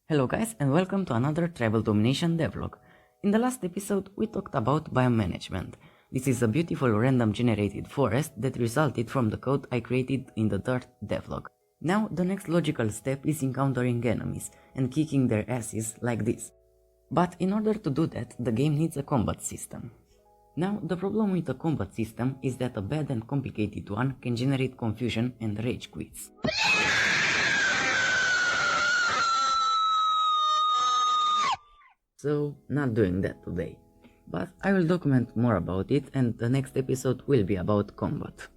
Hello guys and welcome to another Tribal Domination devlog. In the last episode we talked about biome management. This is a beautiful random generated forest that resulted from the code I created in the Dirt devlog. Now the next logical step is encountering enemies and kicking their asses like this. But in order to do that the game needs a combat system. Now the problem with a combat system is that a bad and complicated one can generate confusion and rage quits. So, not doing that today, but I will document more about it and the next episode will be about combat.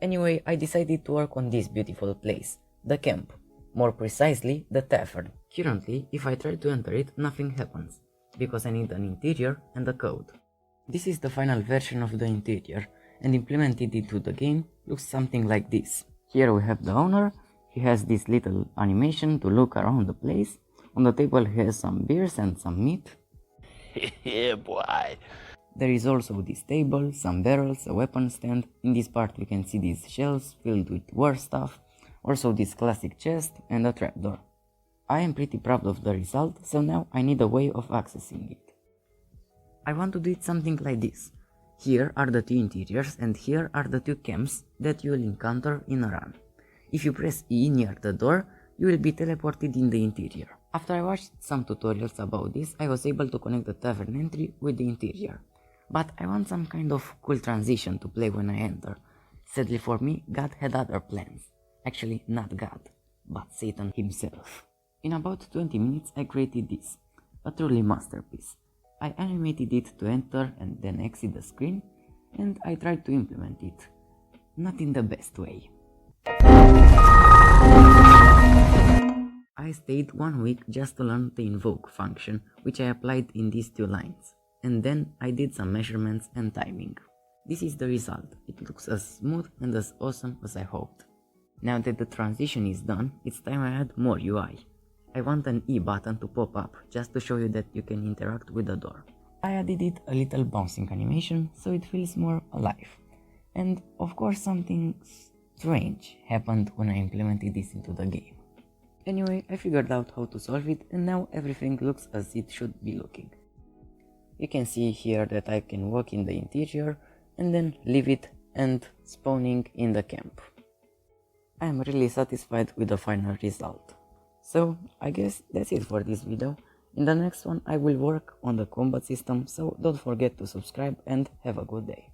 Anyway, I decided to work on this beautiful place, the camp, more precisely the tavern. Currently, if I try to enter it, nothing happens, because I need an interior and a code. This is the final version of the interior, and implemented into the game looks something like this. Here we have the owner, he has this little animation to look around the place. On the table he has some beers and some meat. Yeah, boy. There is also this table, some barrels, a weapon stand. In this part we can see these shelves filled with war stuff. Also this classic chest and a trapdoor. I am pretty proud of the result, so now I need a way of accessing it. I want to do it something like this. Here are the two interiors and here are the two camps that you will encounter in a run. If you press E near the door, you will be teleported in the interior. After I watched some tutorials about this, I was able to connect the tavern entry with the interior. But I want some kind of cool transition to play when I enter. Sadly for me, God had other plans. Actually, not God, but Satan himself. In about 20 minutes I created this, a truly masterpiece. I animated it to enter and then exit the screen, and I tried to implement it. Not in the best way. I stayed 1 week just to learn the invoke function, which I applied in these two lines, and then I did some measurements and timing. This is the result. It looks as smooth and as awesome as I hoped. Now that the transition is done, it's time I add more UI. I want an E button to pop up, just to show you that you can interact with the door. I added it a little bouncing animation, so it feels more alive. And of course something strange happened when I implemented this into the game. Anyway, I figured out how to solve it and now everything looks as it should be looking. You can see here that I can walk in the interior and then leave it and spawning in the camp. I am really satisfied with the final result. So I guess that's it for this video. In the next one I will work on the combat system, so don't forget to subscribe and have a good day.